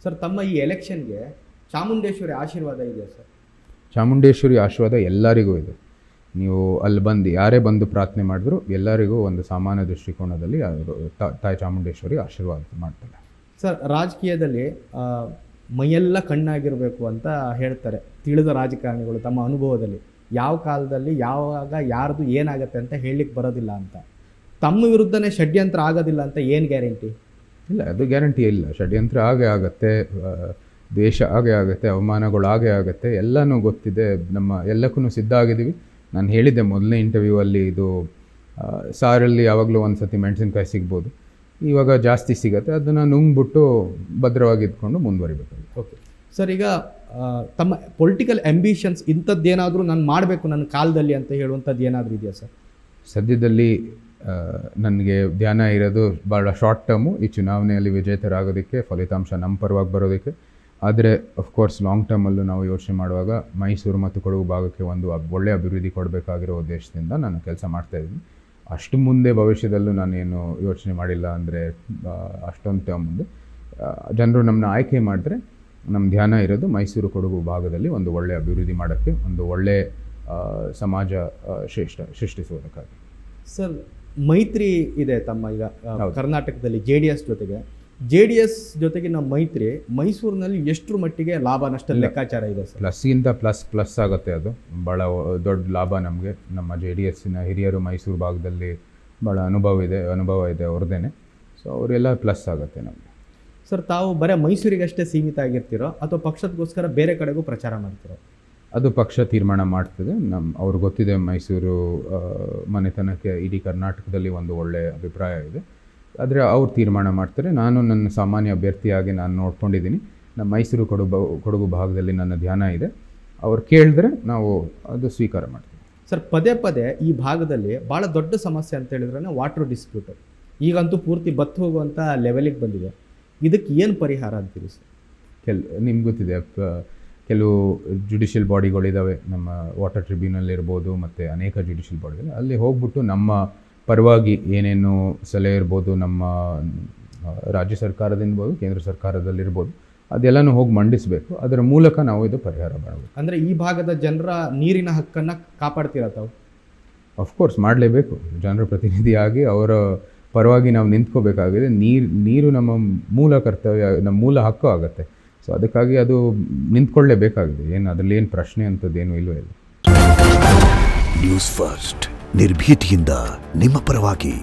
Sir, ತಮ್ಮ ಈ ಎಲೆಕ್ಷನ್ಗೆ ಚಾಮುಂಡೇಶ್ವರಿ ಆಶೀರ್ವಾದ ಇದೆಯಾ ಸರ್? ಚಾಮುಂಡೇಶ್ವರಿ ಆಶೀರ್ವಾದ ಎಲ್ಲರಿಗೂ ಇದೆ. ನೀವು ಅಲ್ಲಿ ಬಂದು ಯಾರೇ ಬಂದು ಪ್ರಾರ್ಥನೆ ಮಾಡಿದ್ರು ಎಲ್ಲರಿಗೂ ಒಂದು ಸಾಮಾನ್ಯ ದೃಷ್ಟಿಕೋನದಲ್ಲಿ ತಾಯಿ ಚಾಮುಂಡೇಶ್ವರಿ ಆಶೀರ್ವಾದ ಮಾಡ್ತಾರೆ. ಸರ್, ರಾಜಕೀಯದಲ್ಲಿ ಮೈಯೆಲ್ಲ ಕಣ್ಣಾಗಿರಬೇಕು ಅಂತ ಹೇಳ್ತಾರೆ ತಿಳಿದ ರಾಜಕಾರಣಿಗಳು ತಮ್ಮ ಅನುಭವದಲ್ಲಿ. ಯಾವ ಕಾಲದಲ್ಲಿ ಯಾವಾಗ ಯಾರ್ದು ಏನಾಗುತ್ತೆ ಅಂತ ಹೇಳಲಿಕ್ಕೆ ಬರೋದಿಲ್ಲ ಅಂತ. ತಮ್ಮ ವಿರುದ್ಧನೇ ಷಡ್ಯಂತ್ರ ಆಗೋದಿಲ್ಲ ಅಂತ ಏನು ಗ್ಯಾರಂಟಿ? ಇಲ್ಲ, ಅದು ಗ್ಯಾರಂಟಿ ಇಲ್ಲ. ಷಡ್ಯಂತ್ರ ಆಗೇ ಆಗುತ್ತೆ, ದ್ವೇಷ ಆಗೇ ಆಗುತ್ತೆ, ಅವಮಾನಗಳು ಆಗೇ ಆಗುತ್ತೆ, ಎಲ್ಲನೂ ಗೊತ್ತಿದೆ. ನಮ್ಮ ಎಲ್ಲಕ್ಕೂ ಸಿದ್ಧ ಆಗಿದ್ದೀವಿ. ನಾನು ಹೇಳಿದ್ದೆ ಮೊದಲನೇ ಇಂಟರ್ವ್ಯೂವಲ್ಲಿ, ಇದು ಸಾರಲ್ಲಿ ಯಾವಾಗಲೂ ಒಂದು ಸತಿ ಮೆಣಸಿನ್ಕಾಯಿ ಸಿಗ್ಬೋದು, ಇವಾಗ ಜಾಸ್ತಿ ಸಿಗುತ್ತೆ, ಅದನ್ನು ನುಂಗ್ಬಿಟ್ಟು ಭದ್ರವಾಗಿ ಇದ್ಕೊಂಡು ಮುಂದುವರಿಬೇಕು. ಓಕೆ ಸರ್, ಈಗ ತಮ್ಮ ಪೊಲಿಟಿಕಲ್ ಆಂಬಿಷನ್ಸ್ ಇಂಥದ್ದೇನಾದರೂ ನಾನು ಮಾಡಬೇಕು ನನ್ನ ಕಾಲದಲ್ಲಿ ಅಂತ ಹೇಳುವಂಥದ್ದು ಏನಾದರೂ ಇದೆಯಾ ಸರ್? ಸದ್ಯದಲ್ಲಿ ನನಗೆ ಧ್ಯಾನ ಇರೋದು ಭಾಳ ಶಾರ್ಟ್ ಟರ್ಮು, ಈ ಚುನಾವಣೆಯಲ್ಲಿ ವಿಜೇತರಾಗೋದಕ್ಕೆ, ಫಲಿತಾಂಶ ನಮ್ಮ ಪರವಾಗಿ ಬರೋದಕ್ಕೆ. ಆದರೆ ಅಫ್ಕೋರ್ಸ್ ಲಾಂಗ್ ಟರ್ಮಲ್ಲೂ ನಾವು ಯೋಚನೆ ಮಾಡುವಾಗ ಮೈಸೂರು ಮತ್ತು ಕೊಡಗು ಭಾಗಕ್ಕೆ ಒಂದು ಒಳ್ಳೆಯ ಅಭಿವೃದ್ಧಿ ಕೊಡಬೇಕಾಗಿರೋ ಉದ್ದೇಶದಿಂದ ನಾನು ಕೆಲಸ ಮಾಡ್ತಾಯಿದ್ದೀನಿ. ಅಷ್ಟು ಮುಂದೆ ಭವಿಷ್ಯದಲ್ಲೂ ನಾನೇನು ಯೋಚನೆ ಮಾಡಿಲ್ಲ. ಅಂದರೆ ಅಷ್ಟೊಂದು ಟರ್ಮ್ ಮುಂದೆ ಜನರು ನಮ್ಮನ್ನ ಆಯ್ಕೆ ಮಾಡಿದ್ರೆ ನಮ್ಮ ಧ್ಯಾನ ಇರೋದು ಮೈಸೂರು ಕೊಡಗು ಭಾಗದಲ್ಲಿ ಒಂದು ಒಳ್ಳೆಯ ಅಭಿವೃದ್ಧಿ ಮಾಡೋಕ್ಕೆ, ಒಂದು ಒಳ್ಳೆಯ ಸಮಾಜ ಸೃಷ್ಟಿಸುವುದಕ್ಕಾಗಿ. ಸರ್, ಮೈತ್ರಿ ಇದೆ ತಮ್ಮ ಈಗ ಕರ್ನಾಟಕದಲ್ಲಿ ಜೆ ಡಿ ಎಸ್ ಜೊತೆಗೆ ನಮ್ಮ ಮೈತ್ರಿ ಮೈಸೂರಿನಲ್ಲಿ ಎಷ್ಟರ ಮಟ್ಟಿಗೆ ಲಾಭ ನಷ್ಟ ಲೆಕ್ಕಾಚಾರ ಇದೆ ಸರ್? ಪ್ಲಸ್ಗಿಂತ ಪ್ಲಸ್ ಆಗುತ್ತೆ. ಅದು ಭಾಳ ದೊಡ್ಡ ಲಾಭ ನಮಗೆ. ನಮ್ಮ JDSನ ಹಿರಿಯರು ಮೈಸೂರು ಭಾಗದಲ್ಲಿ ಭಾಳ ಅನುಭವ ಇದೆ ಅವ್ರದ್ದೇನೆ. ಸೊ ಅವರೆಲ್ಲ ಪ್ಲಸ್ ಆಗುತ್ತೆ ನಮಗೆ. ಸರ್, ತಾವು ಬರೀ ಮೈಸೂರಿಗಷ್ಟೇ ಸೀಮಿತ ಆಗಿರ್ತೀರೋ ಅಥವಾ ಪಕ್ಷದಗೋಸ್ಕರ ಬೇರೆ ಕಡೆಗೂ ಪ್ರಚಾರ ಮಾಡ್ತೀರೋ? ಅದು ಪಕ್ಷ ತೀರ್ಮಾನ ಮಾಡ್ತದೆ. ಅವ್ರಿಗೆ ಗೊತ್ತಿದೆ ಮೈಸೂರು ಮನೆತನಕ್ಕೆ ಇಡೀ ಕರ್ನಾಟಕದಲ್ಲಿ ಒಂದು ಒಳ್ಳೆಯ ಅಭಿಪ್ರಾಯ ಇದೆ. ಆದರೆ ಅವ್ರು ತೀರ್ಮಾನ ಮಾಡ್ತಾರೆ. ನಾನು ನನ್ನ ಸಾಮಾನ್ಯ ಅಭ್ಯರ್ಥಿಯಾಗಿ ನಾನು ನೋಡ್ಕೊಂಡಿದ್ದೀನಿ. ನಮ್ಮ ಮೈಸೂರು ಕೊಡಗು ಭಾಗದಲ್ಲಿ ನನ್ನ ಧ್ಯಾನ ಇದೆ. ಅವ್ರು ಕೇಳಿದ್ರೆ ನಾವು ಅದು ಸ್ವೀಕಾರ ಮಾಡ್ತೀವಿ. ಸರ್, ಪದೇ ಈ ಭಾಗದಲ್ಲಿ ಭಾಳ ದೊಡ್ಡ ಸಮಸ್ಯೆ ಅಂತ ಹೇಳಿದ್ರೆ ವಾಟರ್ ಡಿಸ್ಪ್ಯೂಟ್. ಈಗಂತೂ ಪೂರ್ತಿ ಬತ್ತು ಹೋಗುವಂಥ ಲೆವೆಲಿಗೆ ಬಂದಿದೆ. ಇದಕ್ಕೆ ಏನು ಪರಿಹಾರ ಅಂತೀರಿ ಸರ್? ನಿಮ್ಗೆ ಗೊತ್ತಿದೆ, ಕೆಲವು ಜುಡಿಷಿಯಲ್ ಬಾಡಿಗಳಿದ್ದಾವೆ, ನಮ್ಮ ವಾಟರ್ ಟ್ರಿಬ್ಯುನಲ್ ಇರ್ಬೋದು ಮತ್ತು ಅನೇಕ ಜುಡಿಷಿಯಲ್ ಬಾಡಿಗಳು. ಅಲ್ಲಿ ಹೋಗ್ಬಿಟ್ಟು ನಮ್ಮ ಪರವಾಗಿ ಏನೇನು ಸಲಹೆ ಇರ್ಬೋದು, ನಮ್ಮ ರಾಜ್ಯ ಸರ್ಕಾರದಿಂದಬೋದು ಕೇಂದ್ರ ಸರ್ಕಾರದಲ್ಲಿರ್ಬೋದು, ಅದೆಲ್ಲನೂ ಹೋಗಿ ಮಂಡಿಸಬೇಕು. ಅದರ ಮೂಲಕ ನಾವು ಇದು ಪರಿಹಾರ ಮಾಡಬೇಕು. ಅಂದರೆ ಈ ಭಾಗದ ಜನರ ನೀರಿನ ಹಕ್ಕನ್ನು ಕಾಪಾಡ್ತೀರ ತಾವು? ಅಫ್ಕೋರ್ಸ್ ಮಾಡಲೇಬೇಕು. ಜನರ ಪ್ರತಿನಿಧಿಯಾಗಿ ಅವರ ಪರವಾಗಿ ನಾವು ನಿಂತ್ಕೋಬೇಕಾಗಿದೆ. ನೀರು ನಮ್ಮ ಮೂಲ ಕರ್ತವ್ಯ, ನಮ್ಮ ಮೂಲ ಹಕ್ಕು ಆಗುತ್ತೆ. ಸೊ ಅದಕ್ಕಾಗಿ ಅದು ನಿಂತ್ಕೊಳ್ಳೇಬೇಕಾಗಿದೆ. ಅದರಲ್ಲಿ ಏನು ಪ್ರಶ್ನೆ ಅಂಥದ್ದೇನೂ ಇಲ್ಲವೇ ಇಲ್ಲ. ನ್ಯೂಸ್ ಫಸ್ಟ್, ನಿರ್ಭೀತಿಯಿಂದ ನಿಮ್ಮ ಪರವಾಗಿ.